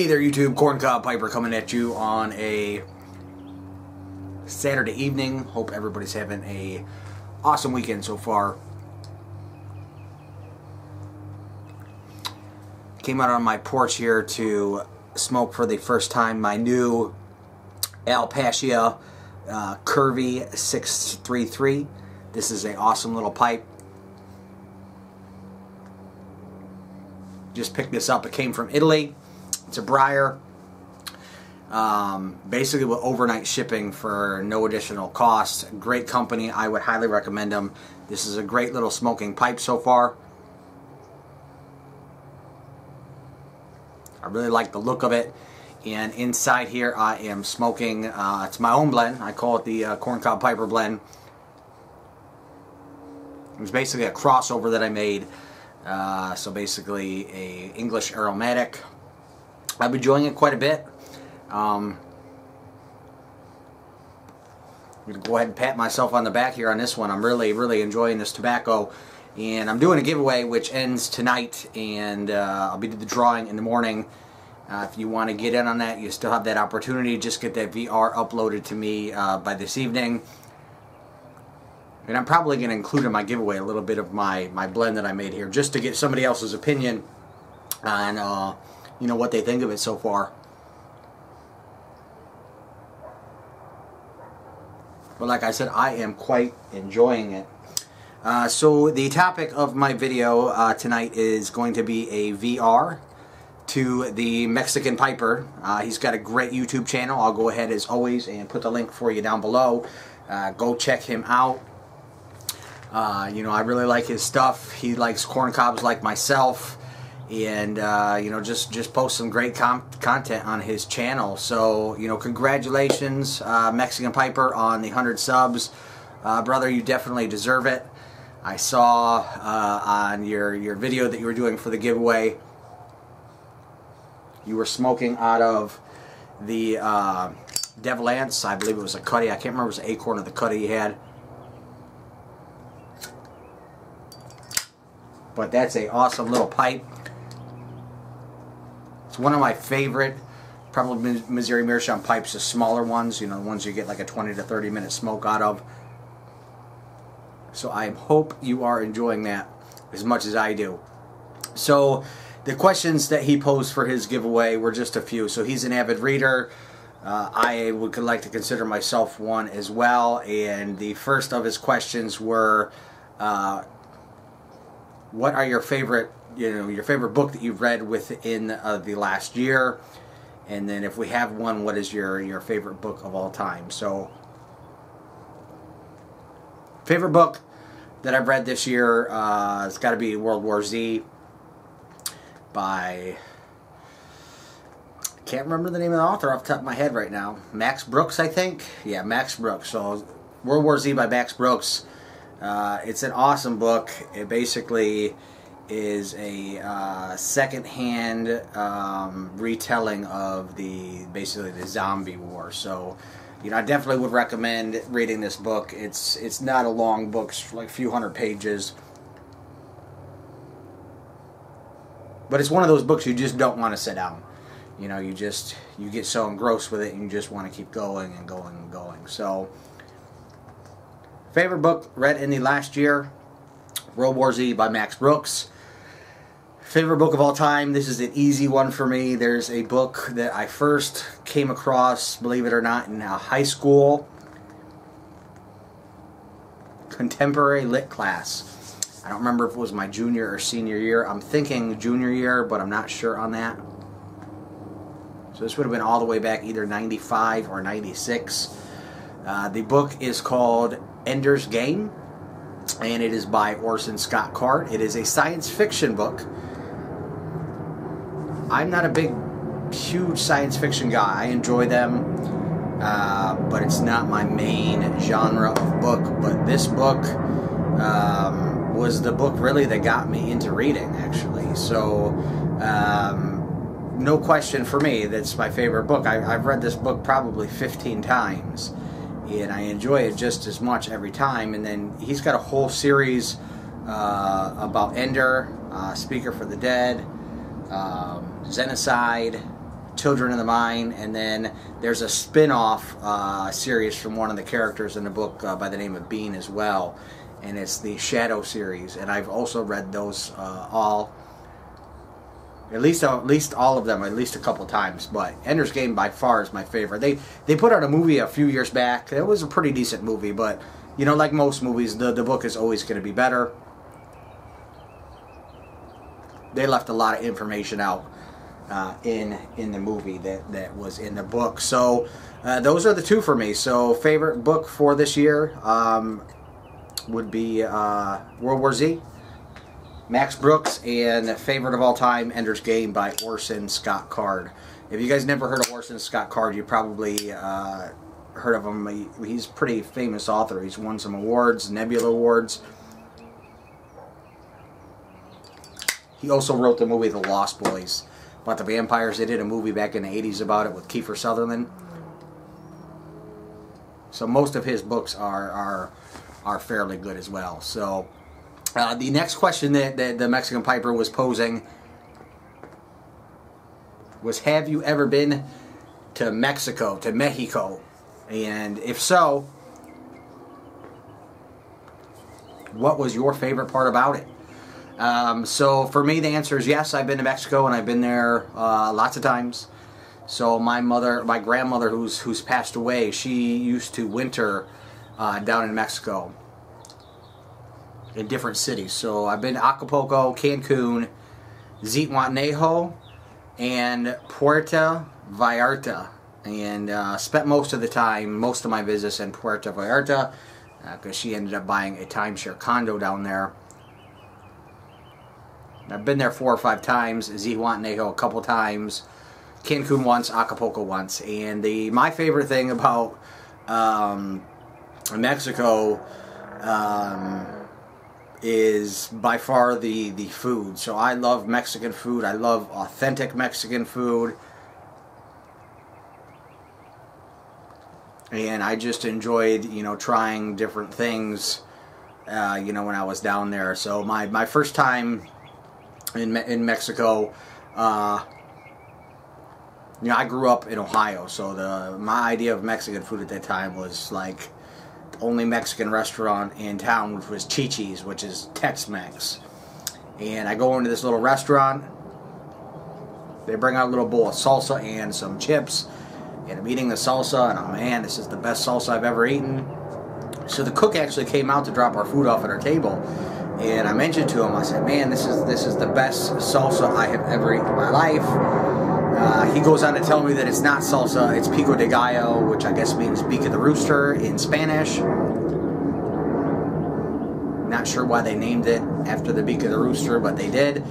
Hey there YouTube, Corncob Piper coming at you on a Saturday evening. Hope everybody's having a awesome weekend so far. Came out on my porch here to smoke for the first time my new Alpacia Curvy 633. This is an awesome little pipe. Just picked this up. It came from Italy. It's a briar. Basically with overnight shipping for no additional cost. Great company. I would highly recommend them. This is a great little smoking pipe so far. I really like the look of it. And inside here I am smoking, it's my own blend. I call it the Corncob Piper blend. It was basically a crossover that I made. So basically a English aromatic. I've been enjoying it quite a bit. I'm going to go ahead and pat myself on the back here on this one. I'm really enjoying this tobacco. And I'm doing a giveaway which ends tonight, and I'll be doing the drawing in the morning. If you want to get in on that, you still have that opportunity. Just get that VR uploaded to me by this evening. And I'm probably going to include in my giveaway a little bit of my blend that I made here, just to get somebody else's opinion on you know, what they think of it so far. But like I said, I am quite enjoying it. So the topic of my video tonight is going to be a VR to the Mexican Piper. He's got a great YouTube channel. I'll go ahead as always and put the link for you down below. Go check him out. You know, I really like his stuff. He likes corn cobs like myself. And you know, just post some great content on his channel. So, you know, congratulations, Mexican Piper, on the 100 subs. Brother, you definitely deserve it. I saw on your video that you were doing for the giveaway, you were smoking out of the Devil Ants. I believe it was a cutty. I can't remember if it was an acorn or the cutty you had. But that's a awesome little pipe. It's one of my favorite, probably Missouri Meerschaum pipes, the smaller ones, you know, the ones you get like a 20 to 30 minute smoke out of. So I hope you are enjoying that as much as I do. So the questions that he posed for his giveaway were just a few. So he's an avid reader. I would like to consider myself one as well. And the first of his questions were, what are your favorite, your favorite book that you've read within the last year? And then if we have one, what is your favorite book of all time? So, favorite book that I've read this year, it's got to be World War Z by, I can't remember the name of the author off the top of my head right now. Max Brooks, I think? Yeah, Max Brooks. So, World War Z by Max Brooks. It's an awesome book. It basically is a second-hand retelling of basically the zombie war. So, you know, I definitely would recommend reading this book. It's not a long book, it's like a few hundred pages, but it's one of those books you just don't want to sit down. You know, you get so engrossed with it, and you just want to keep going and going and going. So, favorite book read in the last year, World War Z by Max Brooks. Favorite book of all time, this is an easy one for me. There's a book that I first came across, believe it or not, in high school contemporary lit class. I don't remember if it was my junior or senior year. I'm thinking junior year, but I'm not sure on that. So this would have been all the way back either 95 or 96. The book is called Ender's Game, and it is by Orson Scott Card. It is a science fiction book. I'm not a big, huge science fiction guy. I enjoy them, but it's not my main genre of book. But this book was the book really that got me into reading, actually. So, no question for me, that's my favorite book. I've read this book probably 15 times. And I enjoy it just as much every time. And then he's got a whole series about Ender, Speaker for the Dead, Xenocide, Children of the Mind, and then there's a spin-off series from one of the characters in the book by the name of Bean as well, and it's the Shadow series, and I've also read those all. At least all of them, at least a couple times. But Ender's Game by far is my favorite. They put out a movie a few years back. It was a pretty decent movie, but you know, like most movies, the book is always going to be better. They left a lot of information out in the movie that was in the book. So those are the two for me. So favorite book for this year would be World War Z, Max Brooks, and favorite of all time, Ender's Game by Orson Scott Card. If you guys never heard of Orson Scott Card, you probably heard of him. He's a pretty famous author. He's won some awards, Nebula Awards. He also wrote the movie The Lost Boys about the vampires. They did a movie back in the 80s about it with Kiefer Sutherland. So most of his books are fairly good as well. So the next question that the Mexican Piper was posing was, have you ever been to Mexico, to Mexico? And if so, what was your favorite part about it? So for me, the answer is yes. I've been to Mexico, and I've been there lots of times. So my grandmother, who's passed away, she used to winter down in Mexico, in different cities. So I've been to Acapulco, Cancun, Zihuatanejo, and Puerto Vallarta, and spent most of my visits in Puerto Vallarta, because she ended up buying a timeshare condo down there. I've been there 4 or 5 times, Zihuatanejo a couple times, Cancun once, Acapulco once. And my favorite thing about Mexico is by far the food. So I love Mexican food. I love authentic Mexican food. And I just enjoyed, you know, trying different things, you know, when I was down there. So my first time in Mexico, you know, I grew up in Ohio, so my idea of Mexican food at that time was like the only Mexican restaurant in town, which was Chi-Chi's, which is Tex-Mex. And I go into this little restaurant, they bring out a little bowl of salsa and some chips, and I'm eating the salsa, and oh man, this is the best salsa I've ever eaten. So the cook actually came out to drop our food off at our table, and I mentioned to him, I said, man, this is the best salsa I have ever eaten in my life. He goes on to tell me that it's not salsa, it's pico de gallo, which I guess means beak of the rooster in Spanish. Not sure why they named it after the beak of the rooster, but they did.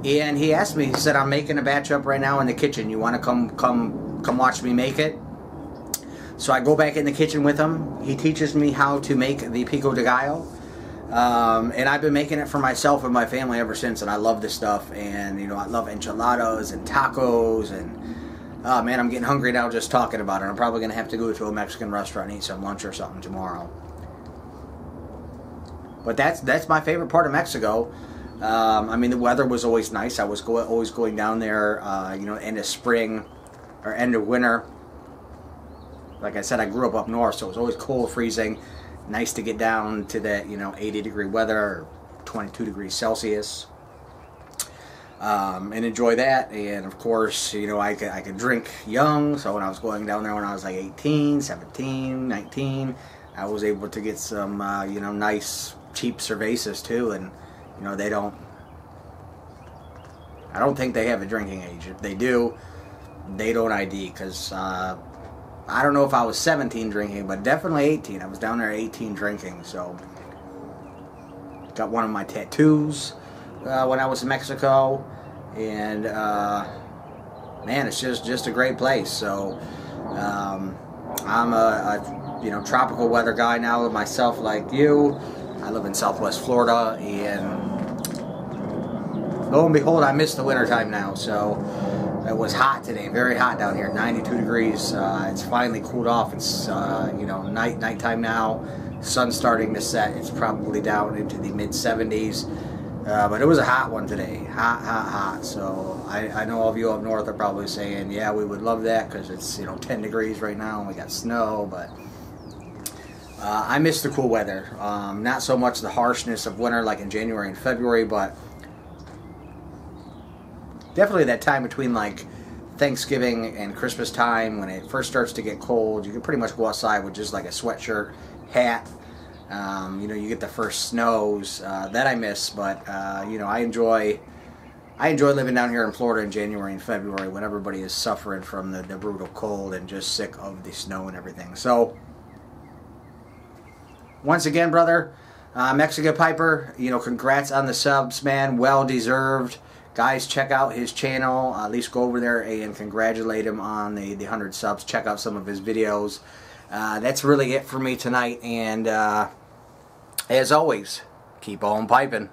And he asked me, he said, I'm making a batch up right now in the kitchen. You want to come watch me make it? So I go back in the kitchen with him. He teaches me how to make the pico de gallo. And I've been making it for myself and my family ever since, and I love this stuff. And you know, I love enchiladas and tacos, and oh man, I'm getting hungry now just talking about it. I'm probably gonna have to go to a Mexican restaurant and eat some lunch or something tomorrow. But that's my favorite part of Mexico. I mean, the weather was always nice. I was always going down there, you know, end of spring or end of winter. Like I said, I grew up north, so it was always cold, freezing. Nice to get down to that, you know, 80-degree weather, or 22 degrees Celsius, and enjoy that. And of course, you know, I could drink young. So when I was going down there when I was like 18, 17, 19, I was able to get some, you know, nice cheap cervezas too. And you know, I don't think they have a drinking age. If they do, they don't ID, because I don't know if I was 17 drinking, but definitely 18. I was down there at 18 drinking, so got one of my tattoos when I was in Mexico, and man, it's just a great place. So I'm a you know, tropical weather guy now myself, like you. I live in Southwest Florida, and lo and behold, I miss the wintertime now. So it was hot today, very hot down here, 92 degrees. It's finally cooled off. It's you know, nighttime now. Sun's starting to set. It's probably down into the mid 70s. But it was a hot one today. Hot, hot, hot. So I know all of you up north are probably saying, yeah, we would love that because it's, you know, 10 degrees right now and we got snow. But I miss the cool weather. Not so much the harshness of winter like in January and February, but definitely that time between like Thanksgiving and Christmas time when it first starts to get cold. You can pretty much go outside with just like a sweatshirt, hat. You know, you get the first snows. That I miss, but you know, I enjoy living down here in Florida in January and February when everybody is suffering from the brutal cold and just sick of the snow and everything. So once again, brother, Mexican Piper, you know, congrats on the subs, man. Well deserved. Guys, check out his channel. At least go over there and congratulate him on the 100 subs. Check out some of his videos. That's really it for me tonight. And as always, keep on piping.